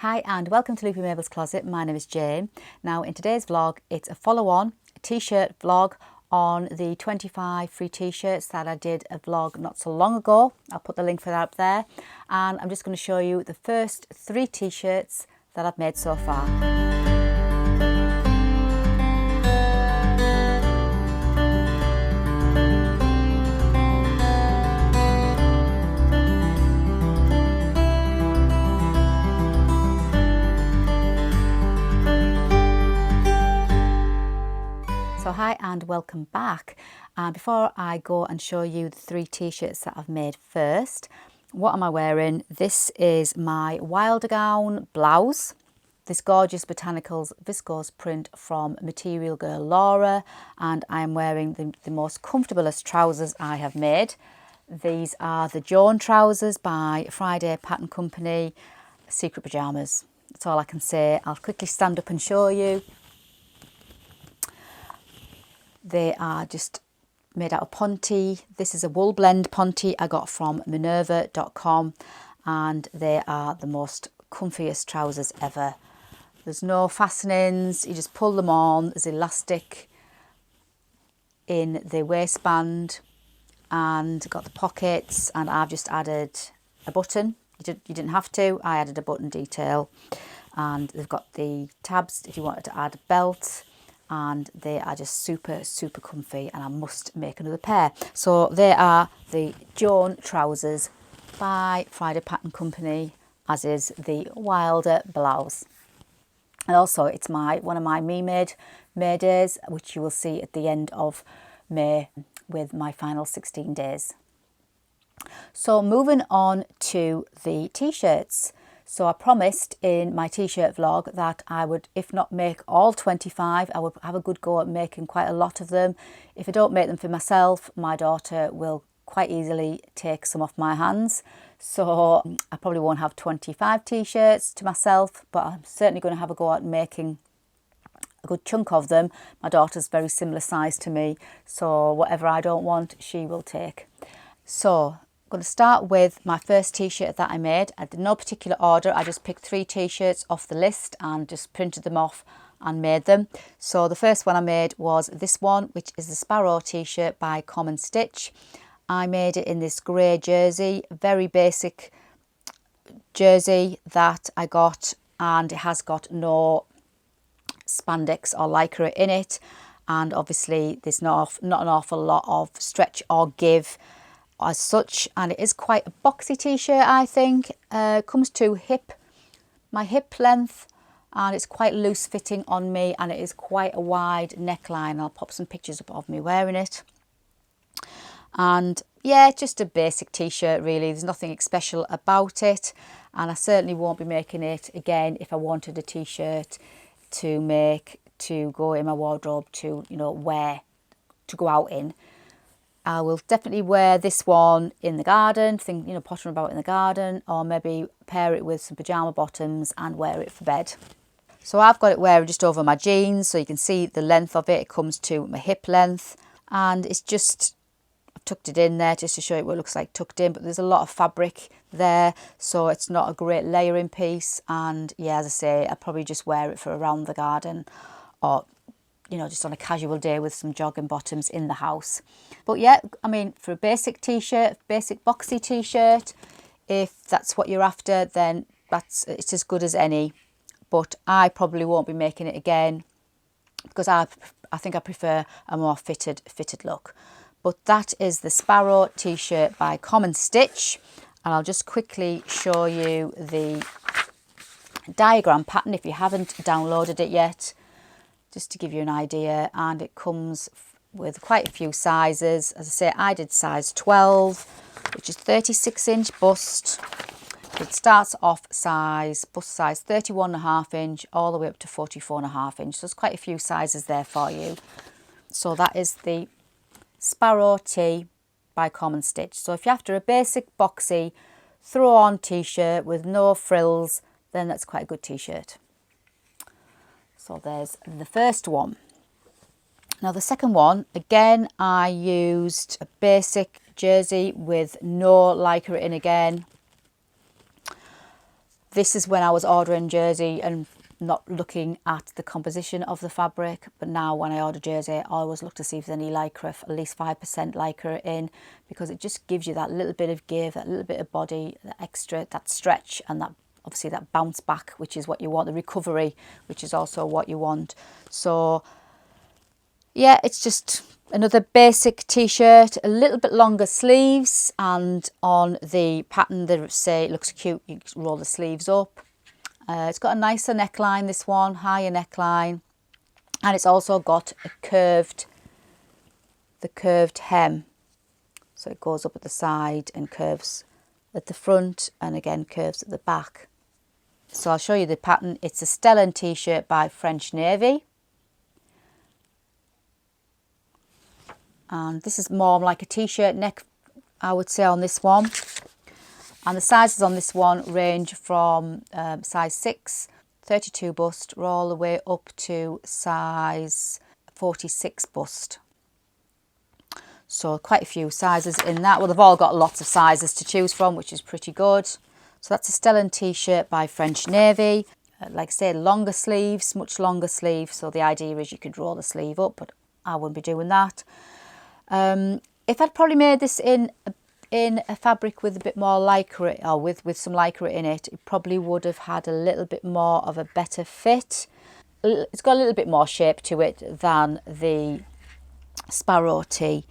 Hi and welcome to Loopy Mabel's Closet. My name is Jane. Now in today's vlog it's a follow-on t-shirt vlog on the 25 free t-shirts that I did a vlog not so long ago. I'll put the link for that up there, and I'm just going to show you the first 3 t-shirts that I've made so far. So hi and welcome back. Before I go and show you the 3 t-shirts that I've made first, what am I wearing? This is my Wilder Gown blouse, this gorgeous botanicals viscose print from Material Girl Laura, and I'm wearing the most comfortablest trousers I have made. These are the Joan trousers by Friday Pattern Company, secret pyjamas. That's all I can say. I'll quickly stand up and show you. They are just made out of ponte. This is a wool blend ponte I got from minerva.com, and they are the most comfiest trousers ever. There's no fastenings, you just pull them on. There's elastic in the waistband and got the pockets, and I've just added a button. You didn't have to, I added a button detail, and they've got the tabs if you wanted to add a belt. And they are just super comfy, and I must make another pair. So they are the Joan trousers by Friday Pattern Company, as is the Wilder blouse. And also it's one of my Me Made May days, which you will see at the end of May with my final 16 days. So moving on to the t-shirts. So I promised in my t-shirt vlog that I would, if not make all 25, I would have a good go at making quite a lot of them. If I don't make them for myself, my daughter will quite easily take some off my hands. So I probably won't have 25 t-shirts to myself, but I'm certainly going to have a go at making a good chunk of them. My daughter's very similar size to me, so whatever I don't want, she will take. So I'm going to start with my first t-shirt that I made. I did no particular order, I just picked 3 t-shirts off the list and just printed them off and made them. So the first one I made was this one, which is the Sparrow t-shirt by Common Stitch. I made it in this grey jersey, very basic jersey that I got, and it has got no spandex or lycra in it, and obviously there's not an awful lot of stretch or give as such, and it is quite a boxy t-shirt. I think comes to my hip length, and it's quite loose fitting on me, and it is quite a wide neckline. I'll pop some pictures up of me wearing it. And yeah, just a basic t-shirt really. There's nothing special about it, and I certainly won't be making it again if I wanted a t-shirt to go in my wardrobe to, you know, wear to go out in. I will definitely wear this one in the garden, pottering about in the garden, or maybe pair it with some pyjama bottoms and wear it for bed. So I've got it wearing just over my jeans, so you can see the length of it. It comes to my hip length, and it's just, I've tucked it in there just to show you what it looks like tucked in, but there's a lot of fabric there, so it's not a great layering piece. And yeah, as I say, I'll probably just wear it for around the garden, or just on a casual day with some jogging bottoms in the house. But yeah, I mean, for a basic t-shirt, basic boxy t-shirt, if that's what you're after, then it's as good as any. But I probably won't be making it again because I think I prefer a more fitted look. But that is the Sparrow t-shirt by Common Stitch, and I'll just quickly show you the diagram pattern if you haven't downloaded it yet, just to give you an idea. And it comes with quite a few sizes. As I say, I did size 12, which is 36-inch bust. It starts off bust size 31.5 inch all the way up to 44.5 inch. So there's quite a few sizes there for you. So that is the Sparrow tee by Common Stitch. So if you're after a basic boxy throw on t-shirt with no frills, then that's quite a good t-shirt. So there's the first one. Now the second one, again, I used a basic jersey with no lycra in again. This is when I was ordering jersey and not looking at the composition of the fabric, but now when I order jersey, I always look to see if there's any lycra, at least 5% lycra in, because it just gives you that little bit of give, that little bit of body, that extra, that stretch, and that obviously that bounce back, which is what you want, the recovery, which is also what you want. So yeah, it's just another basic t-shirt, a little bit longer sleeves, and on the pattern they say it looks cute, you roll the sleeves up. It's got a nicer neckline, this one, higher neckline, and it's also got a curved hem, so it goes up at the side and curves at the front, and again curves at the back. So I'll show you the pattern. It's a Stellan t-shirt by French Navy, and this is more like a t-shirt neck, I would say, on this one. And the sizes on this one range from size 6, 32 bust, all the way up to size 46 bust. So quite a few sizes in that. Well, they've all got lots of sizes to choose from, which is pretty good. So that's a Stellan t-shirt by French Navy. Like I said, longer sleeves, much longer sleeves. So the idea is you could roll the sleeve up, but I wouldn't be doing that. If I'd probably made this in a fabric with a bit more lycra, or with some lycra in it, it probably would have had a little bit more of a better fit. It's got a little bit more shape to it than the Sparrow tee.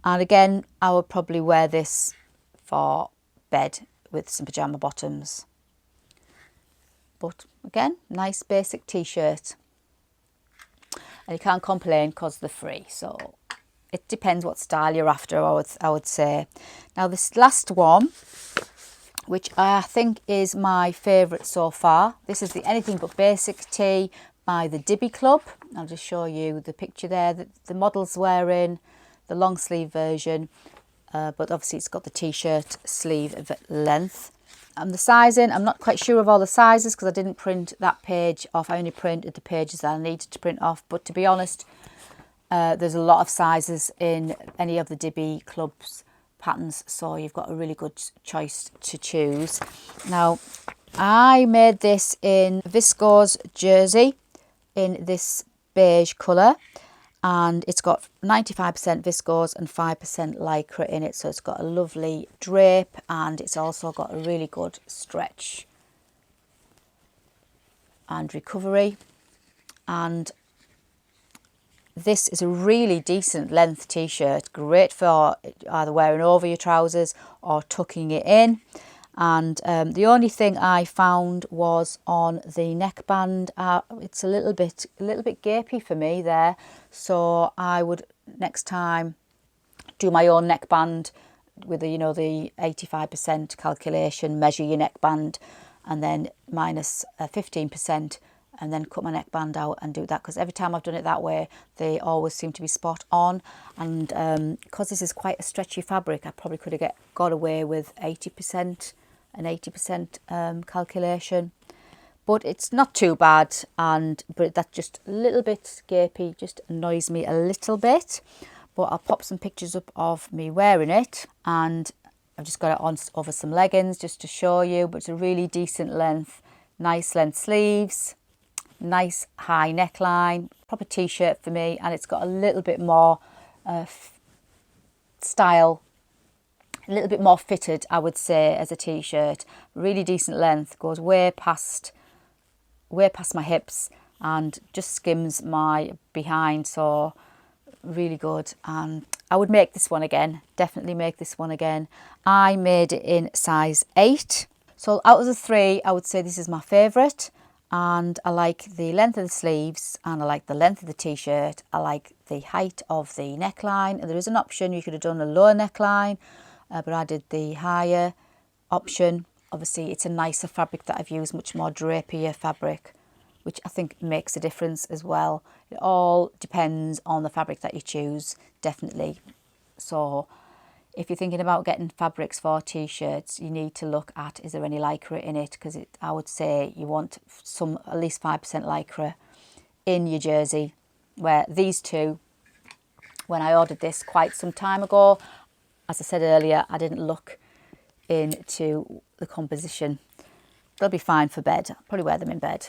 And again, I would probably wear this for bed with some pyjama bottoms. But again, nice basic t-shirt. And you can't complain because they're free. So it depends what style you're after, I would say. Now this last one, which I think is my favourite so far. This is the Anything But Basic tee by the Diby Club. I'll just show you the picture there that the model's wearing, the long sleeve version, but obviously it's got the t-shirt sleeve length. And the sizing, I'm not quite sure of all the sizes because I didn't print that page off. I only printed the pages that I needed to print off. But to be honest, there's a lot of sizes in any of the Diby Club's patterns, so you've got a really good choice to choose. Now, I made this in viscose jersey in this beige colour, and it's got 95% viscose and 5% lycra in it, so it's got a lovely drape, and it's also got a really good stretch and recovery. And this is a really decent length t-shirt, great for either wearing over your trousers or tucking it in. And the only thing I found was on the neckband. It's a little bit gapey for me there, so I would next time do my own neckband with the 85% calculation. Measure your neckband and then minus 15%. And then cut my neckband out and do that, because every time I've done it that way they always seem to be spot on. And because this is quite a stretchy fabric, I probably could have got away with 80% and 80% calculation, but it's not too bad. But that's just a little bit gapey, just annoys me a little bit. But I'll pop some pictures up of me wearing it, and I've just got it on over some leggings just to show you. But it's a really decent length, nice length sleeves, nice high neckline, proper t-shirt for me. And it's got a little bit more style, a little bit more fitted, I would say, as a t-shirt. Really decent length, goes way past my hips and just skims my behind, so really good. And I would make this one again, definitely make this one again. I made it in size 8, so out of the 3 I would say this is my favourite. And I like the length of the sleeves, and I like the length of the t-shirt. I like the height of the neckline. And there is an option, you could have done a lower neckline, but I did the higher option. Obviously it's a nicer fabric that I've used, much more drapier fabric, which I think makes a difference as well. It all depends on the fabric that you choose, definitely. So if you're thinking about getting fabrics for t-shirts, you need to look at, is there any lycra in it? Because I would say you want at least 5% lycra in your jersey. Where these two, when I ordered this quite some time ago, as I said earlier, I didn't look into the composition they'll be fine for bed. I'll probably wear them in bed.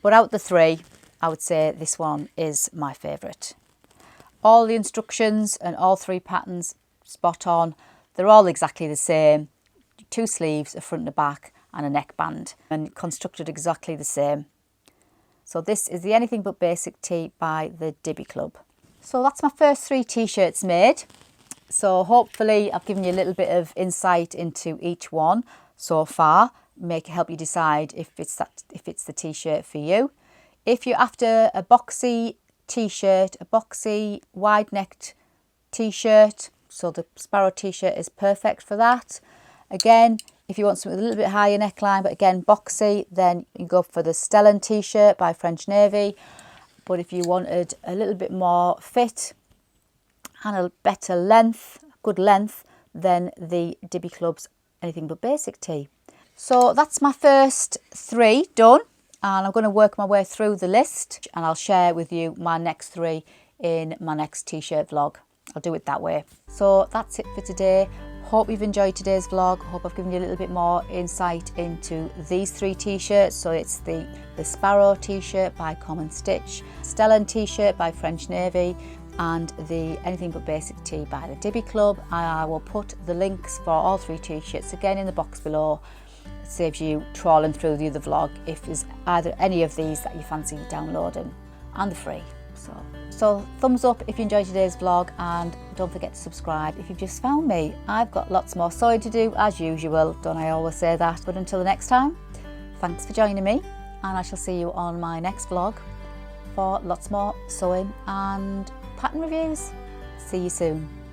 But out the three, I would say this one is my favourite. All the instructions and all three patterns, spot on. They're all exactly the same. 2 sleeves, a front and a back, and a neckband, and constructed exactly the same. So this is the Anything But Basic tee by the Diby Club. So that's my first 3 t-shirts made. So hopefully I've given you a little bit of insight into each one so far. Help you decide if it's the t-shirt for you. If you're after a boxy t-shirt, a boxy wide-necked t-shirt, so the Sparrow t-shirt is perfect for that. Again, if you want something with a little bit higher neckline, but again boxy, then you can go for the Stellan t-shirt by French Navy. But if you wanted a little bit more fit and a better length, good length, then the Diby Club's Anything But Basic tee. So that's my first 3 done, and I'm going to work my way through the list, and I'll share with you my next 3 in my next t-shirt vlog. I'll do it that way. So that's it for today. Hope you've enjoyed today's vlog. Hope I've given you a little bit more insight into these 3 t-shirts. So it's the Sparrow t-shirt by Common Stitch, Stellan t-shirt by French Navy, and the Anything But Basic tee by the Diby Club. I will put the links for all 3 t-shirts again in the box below. It saves you trawling through the other vlog if there's either any of these that you fancy downloading, and they're free. So thumbs up if you enjoyed today's vlog, and don't forget to subscribe if you've just found me. I've got lots more sewing to do as usual, don't I always say that? But until the next time, thanks for joining me, and I shall see you on my next vlog for lots more sewing and pattern reviews. See you soon.